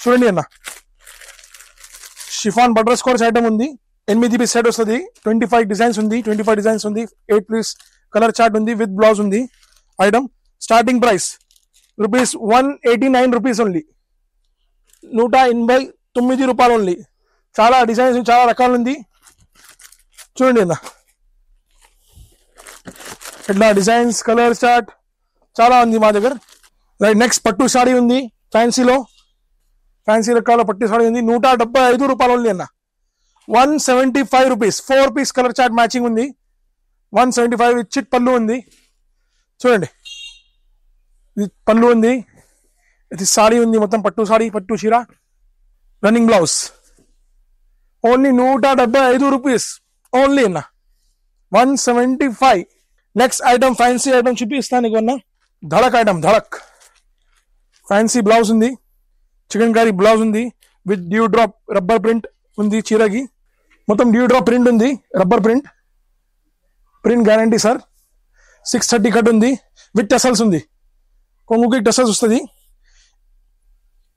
చూడండి అన్న, chiffon butter scotch item ఉంది, 8 పీస్ సెట్ వస్తుంది, 25 డిజైన్స్ ఉంది, 8 పీస్ కలర్ చార్ట్ ఉంది, విత్ బ్లౌజ్ ఉంది. ఐటమ్ స్టార్టింగ్ ప్రైస్ ₹189 ఓన్లీ, 189 రూపాయలు ఓన్లీ. చాలా డిజైన్స్, చాలా రకాలు ఉంది. చూడండి అన్న, ఇట్లా డిజైన్స్, కలర్ చార్ట్ చాలా ఉంది మా దగ్గర. రైట్, నెక్స్ట్ పట్టు సాడీ ఉంది, ఫ్యాన్సీలో, ఫ్యాన్సీ రకాల పట్టు సాడీ ఉంది, 175 రూపాయలు ఓన్లీ అన్న, 175 rupees. 4 piece colour chart matching ఉంది, 175. చిట్ పళ్ళు ఉంది, చూడండి, ఇది పళ్ళు ఉంది, ఇది సాడీ ఉంది, మొత్తం పట్టు సాడీ, పట్టు చీర, running blouse. Only 175 rupees only అన్న, 175. నెక్స్ట్ ఐటమ్ ఫ్యాన్సీ ఐటమ్ చూపిస్తాను నీకు అన్న. Dhadak item, Dhadak fancy blouse ఉంది, చికెన్ కర్రీ బ్లౌజ్ ఉంది, with due drop rubber print ఉంది. చీరకి మొత్తం డ్యూ డ్రాప్ ప్రింట్ ఉంది, rubber print guarantee sir. 630 cut ఉంది, విత్ టసల్స్ ఉంది, కొంగుకి టసల్స్ వస్తుంది.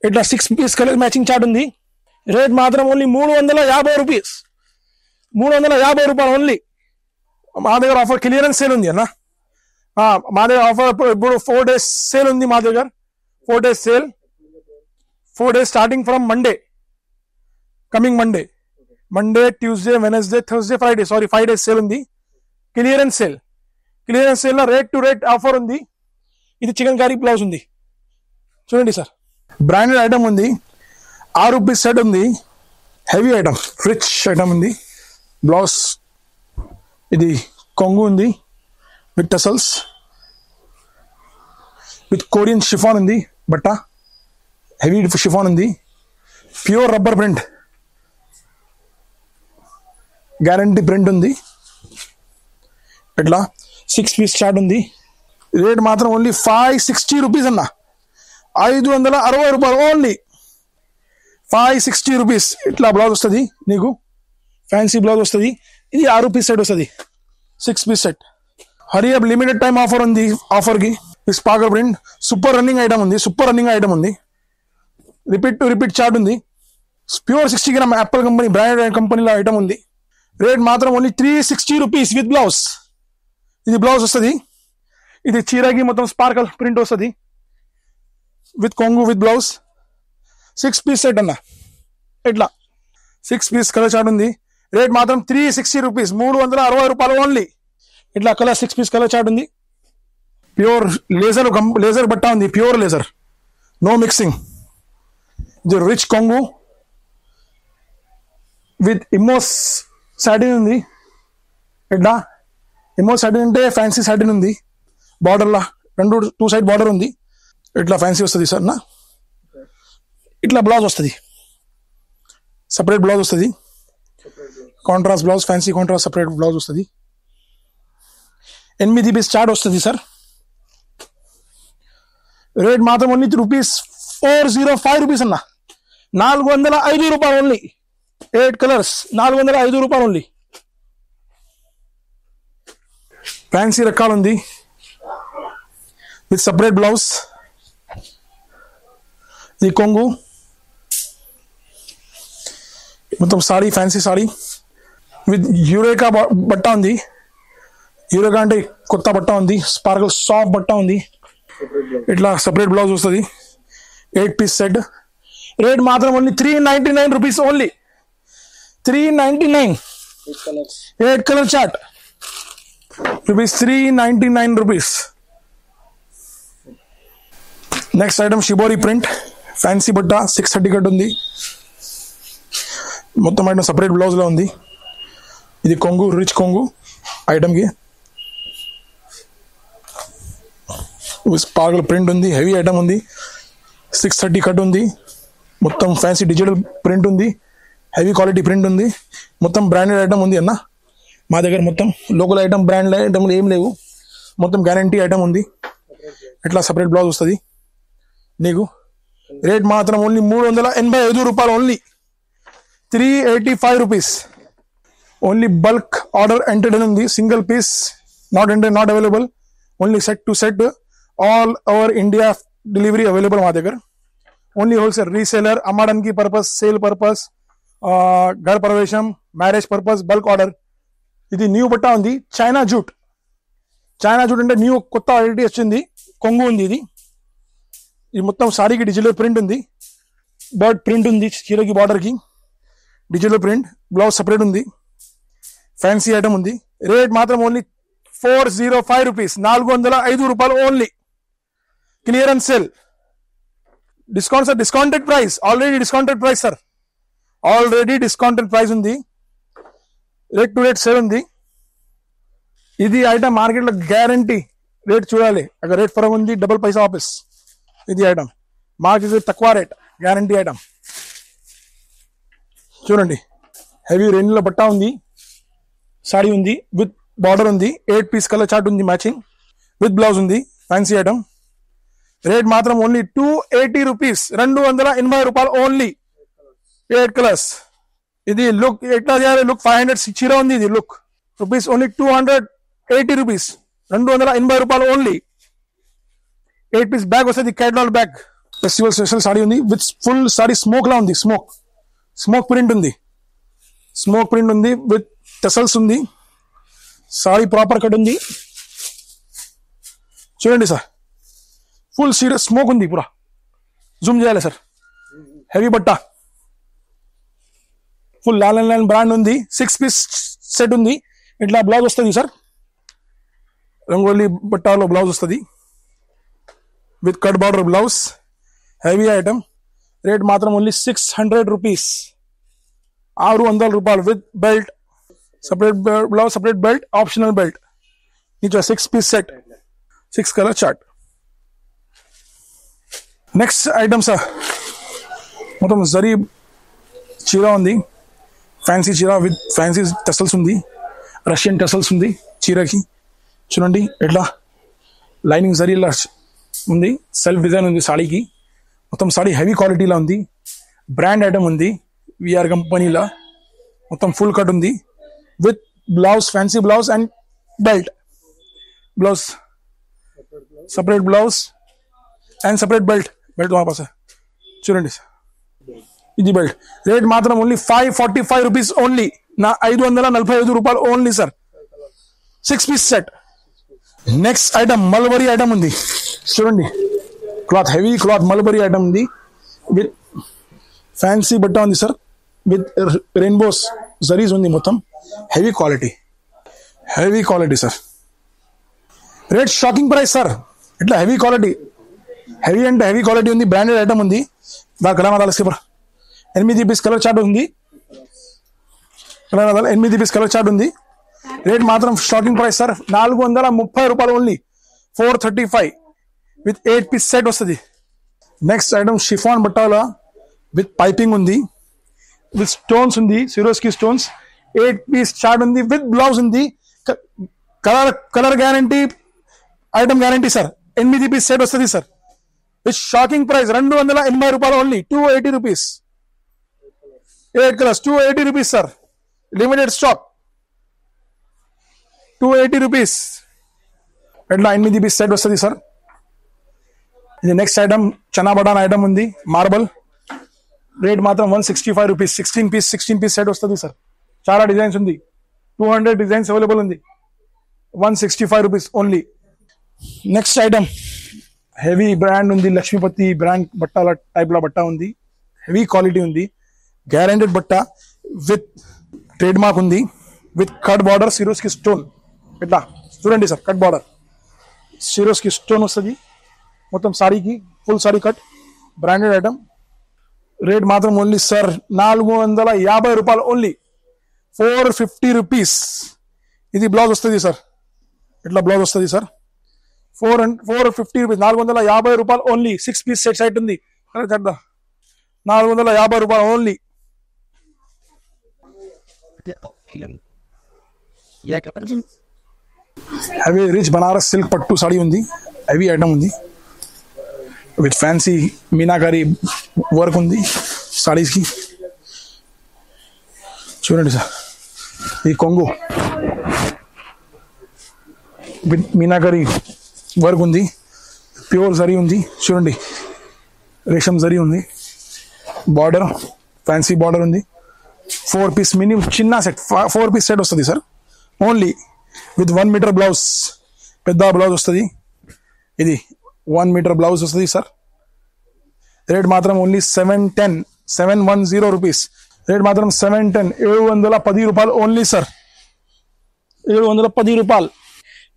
ఇట్లా 6 పీస్ కలర్ మ్యాచింగ్ చార్ట్ ఉంది. రేట్ మాత్రం ఓన్లీ 350 రూపీస్, 350 రూపాయలు ఓన్లీ. మా దగ్గర ఆఫర్ క్లియరెన్స్ సేల్ ఉంది అన్న, మా దగ్గర ఆఫర్ ఇప్పుడు 4 days సేల్ ఉంది మా దగ్గర. 4 days sale, 4 days starting from Monday, coming Monday, Tuesday, Wednesday, Thursday, Friday, 5 days sale ఉంది. క్లియరెన్స్ సేల్ లో రేట్ టు రేట్ ఆఫర్ ఉంది. ఇది చికెన్ కర్రీ బ్లౌజ్ ఉంది, చూడండి సార్. బ్రాండెడ్ ఐటమ్ ఉంది, 6 పీస్ సెట్ ఉంది, హెవీ ఐటమ్, రిచ్ ఐటమ్ ఉంది. Blouse ఇది కొంగు ఉంది, with tassels, with Korean chiffon ఉంది, బట్ట హెవీ షిఫాన్ ఉంది, pure rubber print guarantee print ఉంది. ఇట్లా 6 పీస్ చార్ట్ ఉంది. రేట్ మాత్రం ఓన్లీ 560 రూపీస్ అన్న, 560 రూపాయలు ఓన్లీ, 560 రూపీస్. ఇట్లా బ్లౌజ్ వస్తుంది నీకు, ఫ్యాన్సీ బ్లౌజ్ వస్తుంది. ఇది 6 పీస్ సెట్ వస్తుంది, 6 piece set. Hurry up limited time offer ఉంది. ఆఫర్కి sparkle print super running item ఉంది, రిపీట్ టు రిపీట్ చార్ట్ ఉంది. Pure 60 gram apple company branded కంపెనీలో ఐటమ్ ఉంది. రేట్ మాత్రం ఓన్లీ 360 రూపీస్ విత్ బ్లౌజ్. ఇది బ్లౌజ్ వస్తుంది. ఇది చీరకి మొత్తం స్పార్కల్ ప్రింట్ వస్తుంది, విత్ కొంగు, విత్ బ్లౌజ్. 6 పీస్ సెట్ అన్న, ఇట్లా 6 పీస్ కలర్ చార్ట్ ఉంది. రేట్ మాత్రం 360 రూపీస్, 360 రూపాయలు ఓన్లీ. ఇట్లా కలర్ 6 పీస్ కలర్ చార్ట్ ఉంది. ప్యూర్ లేజర్ బట్ట ఉంది, ప్యూర్ లేజర్, నో మిక్సింగ్. ఇది రిచ్ కొంగు విత్ ఇమోస్ సాటిన్ ఉంది. ఇట్లా ఇమోస్ సాటిన్ అంటే ఫ్యాన్సీ సాటిన్ ఉంది, బార్డర్లా 2 సైడ్ బార్డర్ ఉంది. ఇట్లా ఫ్యాన్సీ వస్తుంది సార్ నా. ఇట్లా బ్లౌజ్ వస్తుంది, సపరేట్ బ్లౌజ్ వస్తుంది, contrast blouse, fancy contrast separate blouse వస్తుంది. 8 పీస్ చార్ట్ వస్తుంది సార్. రేట్ మాత్రం ఓన్లీ ₹405 రూపీస్ అన్న, 405 రూపాయలు ఓన్లీ. 8 కలర్స్, 405 రూపాయలు ఓన్లీ. ఫ్యాన్సీ రకాలు ఉంది, విత్ సపరేట్ బ్లౌజ్. ఇది కొంగు, మొత్తం saree, fancy saree with eureka బట్ట ఉంది. యూరేకా అంటే కొత్త బట్ట ఉంది, స్పార్కల్ సాఫ్ట్ బట్ట ఉంది. ఇట్లా సపరేట్ బ్లౌజ్ వస్తుంది, 8 పీస్ సెట్. రేట్ మాత్రం only 399 rupees only, 399. 8 colour chart rupees, 399 rupees. Next item shibori print fancy బట్ట, 630 కట్ ఉంది. మొత్తం ఐటమ్ సపరేట్ బ్లౌజ్ లో ఉంది. ఇది కొంగు, రిచ్ కొంగు ఐటమ్కి, స్పార్కల్ ప్రింట్ ఉంది, హెవీ ఐటమ్ ఉంది, 630 కట్ ఉంది. మొత్తం ఫ్యాన్సీ డిజిటల్ ప్రింట్ ఉంది, హెవీ క్వాలిటీ ప్రింట్ ఉంది. మొత్తం బ్రాండెడ్ ఐటమ్ ఉంది అన్న మా దగ్గర. మొత్తం లోకల్ ఐటమ్, బ్రాండ్ ఐటమ్లు ఏం లేవు, మొత్తం గ్యారంటీ ఐటమ్ ఉంది. ఇట్లా సపరేట్ బ్లౌజ్ వస్తుంది నీకు. రేట్ మాత్రం ఓన్లీ 385 రూపాయలు only, 385 rupees only. Bulk order entered ఉంది, single piece not available, only set to set. All over India delivery available మా దగ్గర. ఓన్లీ హోల్సేల్, రీసేలర్, అమ్మడానికి పర్పస్, సేల్ పర్పస్, గర్ ప్రవేశం, మ్యారేజ్ పర్పస్, బల్క్ ఆర్డర్. ఇది new బట్ట ఉంది, చైనా జూట్. చైనా జూట్ అంటే న్యూ కొత్త వెరైటీ వచ్చింది, కొంగు ఉంది. ఇది మొత్తం సారీకి డిజిటల్ ప్రింట్ ఉంది, బర్డ్ ప్రింట్ ఉంది, చీరకి బార్డర్కి డిజిటల్ ప్రింట్, బ్లౌజ్ సపరేట్ ఉంది, ఫ్యాన్సీ ఐటమ్ ఉంది. రేట్ మాత్రం ఓన్లీ 405 రూపీస్, 405 రూపాయలు only. Clearance sale, discount sir, discounted price, already discounted price sir, already discounted price ఉంది. రేట్ టు రేట్ సేల్ ఉంది. ఇది ఐటమ్ మార్కెట్లో గ్యారంటీ రేట్ చూడాలి, అక్కడ రేట్ ఫరక్ ఉంది, డబుల్ పైసా ఆఫీస్. ఇది ఐటమ్ మార్కెట్ తక్కువ రేట్, గ్యారంటీ ఐటమ్. చూడండి, హెవీ రేంజ్ లో బట్ట ఉంది, సాడీ ఉంది, విత్ బార్డర్ ఉంది, 8 పీస్ కలర్ చార్ట్ ఉంది, మ్యాచింగ్ విత్ బ్లౌజ్ ఉంది, ఫ్యాన్సీ ఐటమ్. రేట్ మాత్రం ఓన్లీ 280 రూపీస్, 280 రూపాయలు ఓన్లీ. 8 కలర్స్. ఇది లుక్ ఎట్లా చేయాలి, లుక్ 500 చీర ఉంది, ఇది లుక్ రూపీస్ ఓన్లీ 280 రూపీస్, 280 రూపాయలు ఓన్లీ. 8 పీస్ బ్యాగ్ వస్తుంది, catalogue bag. Festival special sari ఉంది, విత్ ఫుల్ సాడీ స్మోక్ లా ఉంది, స్మోక్ ప్రింట్ ఉంది, స్మోక్ ప్రింట్ ఉంది, విత్ టెసల్స్ ఉంది, సాడీ ప్రాపర్ కట్ ఉంది. చూడండి సార్, ఫుల్ సీరియస్ స్మోక్ ఉంది, పూరా జూమ్ చేయాలి సార్. హెవీ బట్ట, ఫుల్ లాల్ బ్రాండ్ ఉంది, 6 పీస్ సెట్ ఉంది. ఇట్లా బ్లౌజ్ వస్తుంది సార్, రంగోలీ బట్టాలో బ్లౌజ్ వస్తుంది, with cut border blouse, heavy item. Rate మాత్రం ఓన్లీ 600 రూపీస్, 600 రూపాయలు, with belt, separate blouse, separate belt, optional belt. నీచే 6 piece set, 6 colour chart. Next item sir, మొత్తం జరీ చీర ఉంది, ఫ్యాన్సీ చీర విత్ ఫ్యాన్సీ టెసల్స్ ఉంది, రష్యన్ టెసల్స్ ఉంది చీరకి. చూడండి ఎట్లా లైనింగ్ జరీలా ఉంది, సెల్ఫ్ డిజైన్ ఉంది సాడీకి. మొత్తం సాడీ హెవీ క్వాలిటీలో ఉంది, బ్రాండ్ ఐటమ్ ఉంది, విఆర్ కంపెనీలా. మొత్తం ఫుల్ కట్ ఉంది, with blouse, fancy blouse and belt. Blouse separate blouse and separate belt వాపస్. చూడండి సార్, ఇది బెల్ట్. రేట్ మాత్రం ఓన్లీ 545 రూపీస్ ఓన్లీ, 545 రూపాయలు only sir. 6 piece set. Next item mulberry item ఉంది, చూడండి cloth, heavy cloth mulberry item ఉంది, with fancy బట్ట ఉంది సార్, విత్ రెయిన్బోస్ జరీస్ ఉంది, మొత్తం heavy quality sir. Rate shocking price sir, ఇట్లా హెవీ క్వాలిటీ, హెవీ అంటే హెవీ క్వాలిటీ ఉంది, బ్రాండెడ్ ఐటమ్ ఉంది. దాని కలర్ స్కిపర్ 8 పీస్ కలర్ చార్ట్ ఉంది, 8 పీస్ కలర్ చార్ట్ ఉంది. రేట్ మాత్రం షాకింగ్ ప్రైస్ సార్, 430 రూపాయలు ఓన్లీ, 435 విత్ 8 పీస్ సెట్ వస్తుంది. నెక్స్ట్ ఐటమ్ షిఫాన్ బట్టాల విత్ పైపింగ్ ఉంది, విత్ స్టోన్స్ ఉంది, సిరోస్కి స్టోన్స్, 8 పీస్ చార్ట్ ఉంది, విత్ బ్లౌజ్ ఉంది, colour guarantee, item guarantee sir. 8 piece set వస్తుంది సార్, విత్ షాకింగ్ ప్రైస్ 280 రూపాయలు only, 280 rupees. 8 colours, 280 rupees sir, limited stock, 280 rupees. ఎట్లా 8 piece set వస్తుంది sir. ఇది next item chana బటాన్ item ఉంది, marble. Rate మాత్రం 165 rupees, 16 piece set వస్తుంది sir. చాలా designs ఉంది, 200 డిజైన్స్ అవైలబుల్ ఉంది, 165 rupees only. Next item heavy brand ఉంది, లక్ష్మీపతి బ్రాండ్ బట్టాల టైప్ లో బట్ట ఉంది, హెవీ క్వాలిటీ ఉంది, గ్యారెంటెడ్ బట్ట, విత్ ట్రేడ్ మార్క్ ఉంది, with cut border, Swarovski stone. ఇట్లా చూడండి sir, cut border, Swarovski stone వస్తుంది మొత్తం సారీకి, full sari cut, branded item. Rate మాత్రం ఓన్లీ సార్ 450 రూపాయలు ఓన్లీ, 450 రూపీస్. ఇది బ్లౌజ్ వస్తుంది సార్, ఇట్లా బ్లౌజ్ వస్తుంది సార్. 450 రూపీస్, 450 రూపాయలు ఓన్లీ. 6 పీస్ సెట్ సైట్ ఉంది, 450 రూపాయలు only. Heavy rich Banaras silk పట్టు సాడీ ఉంది, హెవీ ఐటమ్ ఉంది, విత్ ఫ్యాన్సీ మీనాకారి వర్క్ ఉంది సాడీస్కి. చూడండి సార్, ఈ కొంగు విత్ మీనాకారి వర్క్ ఉంది, ప్యూర్ జరీ ఉంది. చూడండి రేషం జరీ ఉంది, బార్డర్ ఫ్యాన్సీ బార్డర్ ఉంది. 4 పీస్ మినిమం చిన్న సెట్, 4 పీస్ సెట్ వస్తుంది sir. Only with 1 metre blouse, పెద్ద బ్లౌజ్ వస్తుంది. ఇది 1 మీటర్ బ్లౌజ్ వస్తుంది సార్. రేట్ మాత్రం ఓన్లీ 710 రూపీస్. రేట్ మాత్రం 710, 710 రూపాయలు ఓన్లీ సార్. 710 రూపాయలు.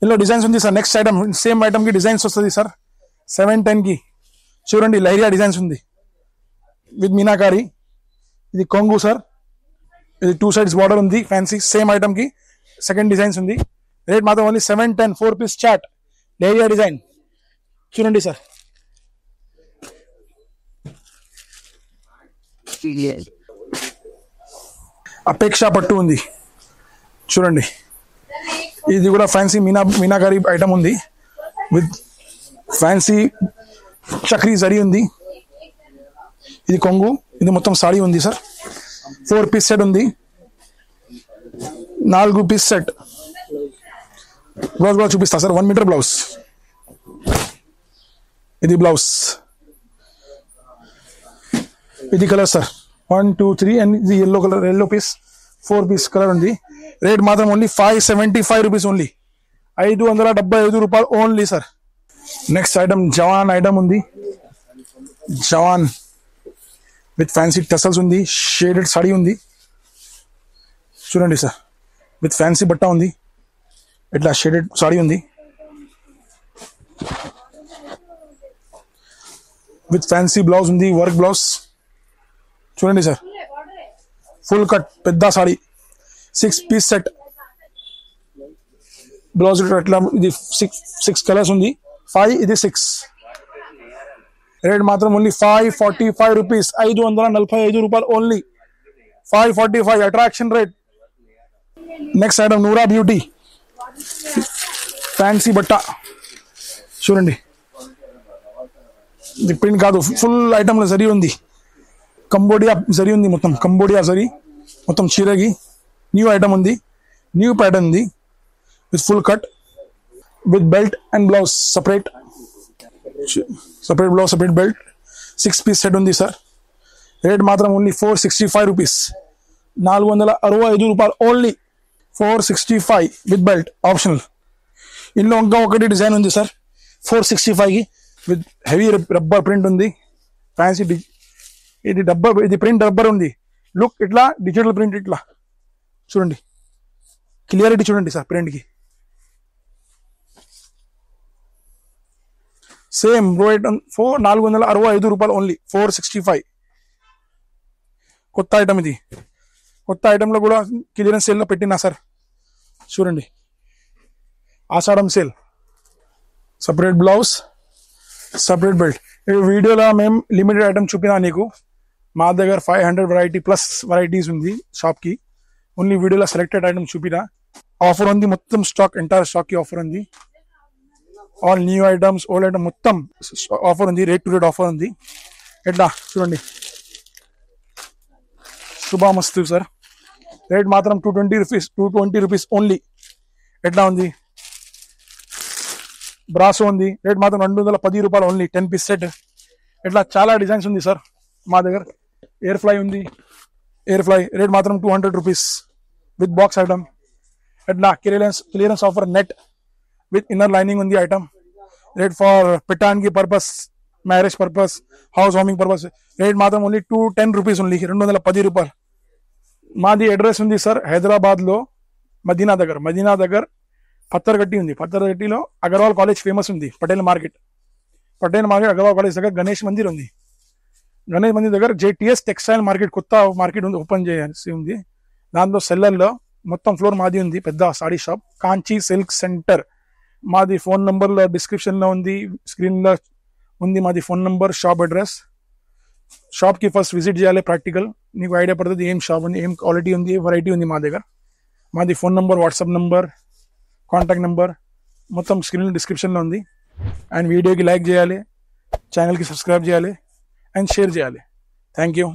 ఇందులో డిజైన్స్ ఉంది sir. Next item, same item కి డిజైన్స్ వస్తుంది సార్. 710 కి చూడండి, లైరియా డిజైన్స్ ఉంది విత్ మీనాకారి. ఇది కొంగు సార్. ఇది 2 సైడ్స్ బార్డర్ ఉంది ఫ్యాన్సీ. సేమ్ ఐటమ్ కి సెకండ్ డిజైన్స్ ఉంది. రేట్ మాత్రం ఓన్లీ 710, 4 పీస్ చాట్ లైరియా డిజైన్. చూడండి సార్. అపేక్ష పట్టు ఉంది చూడండి. ఇది కూడా ఫ్యాన్సీ మీనాకారి ఐటమ్ ఉంది విత్ ఫ్యాన్సీ చక్రీ జరీ ఉంది. ఇది కొంగు, ఇది మొత్తం సాడీ ఉంది సార్. 4 పీస్ సెట్ ఉంది, 4 పీస్ సెట్. బ్లౌజ్ కూడా చూపిస్తా సార్. 1 metre blouse. ఇది బ్లౌజ్. ఇది కలర్ సార్ 1, 2, 3 అండ్ ఇది yellow colour, yellow piece 4 piece colour ఉంది. రేట్ మాత్రం ఓన్లీ 575 రూపీస్ ఓన్లీ. 575 రూపాయలు ఓన్లీ సార్. నెక్స్ట్ ఐటమ్ జవాన్ ఐటమ్ ఉంది. జవాన్ విత్ ఫ్యాన్సీ టెసల్స్ ఉంది. షేడెడ్ సాడీ ఉంది చూడండి సార్. విత్ ఫ్యాన్సీ బట్ట ఉంది. ఇట్లా షేడెడ్ సాడీ ఉంది విత్ ఫ్యాన్సీ బ్లౌజ్ ఉంది, వర్క్ బ్లౌజ్ చూడండి సార్. ఫుల్ కట్ పెద్ద సాడీ, 6 పీస్ సెట్. బ్లౌజ్ అట్లా. ఇది 6 కలర్స్ ఉంది. 5, ఇది 6. రేట్ మాత్రం ఓన్లీ 545 రూపీస్. 545 రూపాయలు only. 545 attraction rate. Next item నూరా బ్యూటీ ఫ్యాన్సీ బట్ట చూడండి. ఇది ప్రింట్ కాదు, ఫుల్ ఐటమ్ లో జరీ ఉంది. కంబోడియా జరీ ఉంది, మొత్తం కంబోడియా జరీ మొత్తం చీరకి. న్యూ ఐటమ్ ఉంది, న్యూ ప్యాటర్న్ ఉంది with full cut with belt and blouse separate blouse, separate belt. 6 piece set ఉంది సార్. రేట్ మాత్రం ఓన్లీ 465 రూపీస్. 465 రూపాయలు ఓన్లీ. 465 with belt optional. ఇందులో ఇంకా ఒకటి డిజైన్ ఉంది సార్ 465కి విత్ హెవీ రబ్బర్ ప్రింట్ ఉంది. ఫ్యాన్సీ ఇది ఇది ప్రింట్ రబ్బర్ ఉంది. లుక్ ఇట్లా డిజిటల్ ప్రింట్ ఇట్లా చూడండి. క్లియరిటీ చూడండి సార్ ప్రింట్కి. సేమ్ రేట్ 465 రూపాయలు ఓన్లీ. 465. కొత్త ఐటమ్ ఇది. కొత్త ఐటమ్లో కూడా క్లియరెన్స్ సేల్లో పెట్టినా సార్ చూడండి. Ashadam sale. Separate blouse, separate belt. వీడియోలో మేము లిమిటెడ్ ఐటమ్ చూపినా నీకు. మా దగ్గర 500 వెరైటీ ప్లస్ వెరైటీస్ ఉంది షాప్కి. ఓన్లీ వీడియోలో సెలెక్టెడ్ ఐటమ్ చూపినా. ఆఫర్ ఉంది, మొత్తం స్టాక్, ఎంటైర్ స్టాక్కి ఆఫర్ ఉంది. All new items, old item మొత్తం ఆఫర్ ఉంది. రేట్ టు రేట్ ఆఫర్ ఉంది. ఎట్లా చూడండి. శుభమస్తు సార్. రేట్ మాత్రం 220 రూపీస్ ఓన్లీ. ఎట్లా ఉంది. బ్రాసో ఉంది. రేట్ మాత్రం 210 రూపాయలు ఓన్లీ. 10 piece set. ఇట్లా చాలా డిజైన్స్ ఉంది సార్ మా దగ్గర. ఎయిర్ ఫ్లై ఉంది. ఎయిర్ ఫ్లై రేట్ మాత్రం 200 రూపీస్ విత్ బాక్స్ ఐటమ్. ఎట్లా clearance offer net with inner lining ఉంది ఐటమ్. రేట్ ఫర్ పెట్టడానికి purpose, marriage purpose, house warming purpose. Rate మాత్రం ఓన్లీ 210 రూపీస్ ఓన్లీ. 210 రూపాయలు. మాది అడ్రస్ ఉంది సార్ హైదరాబాద్లో మదీనా దగ్గర పత్తర్గట్టి ఉంది. పత్తర్గట్టిలో అగర్వాల్ కాలేజ్ ఫేమస్ ఉంది. పటేల్ మార్కెట్ అగర్వాల్ కాలేజ్ దగ్గర గణేష్ మందిర్ ఉంది. గణేష్ మందిర్ దగ్గర JTS టెక్స్టైల్ మార్కెట్, కొత్త మార్కెట్ ఉంది, ఓపెన్ చేయాల్సి ఉంది. దాంట్లో సెల్లర్లో మొత్తం ఫ్లోర్ మాది ఉంది. పెద్ద saree shop, Kanchi silk centre. మాది ఫోన్ నంబర్లో డిస్క్రిప్షన్లో ఉంది, స్క్రీన్లో ఉంది మాది ఫోన్ నంబర్, షాప్ అడ్రస్. షాప్కి ఫస్ట్ విజిట్ చేయాలి. ప్రాక్టికల్ నీకు ఐడియా పడుతుంది ఏం షాప్ ఉంది, ఏం క్వాలిటీ ఉంది, వెరైటీ ఉంది మా దగ్గర. మాది phone number, WhatsApp number, contact number మొత్తం స్క్రీన్ డిస్క్రిప్షన్లో ఉంది. అండ్ వీడియోకి లైక్ చేయాలి, ఛానల్కి సబ్స్క్రైబ్ చేయాలి అండ్ షేర్ చేయాలి. Thank you.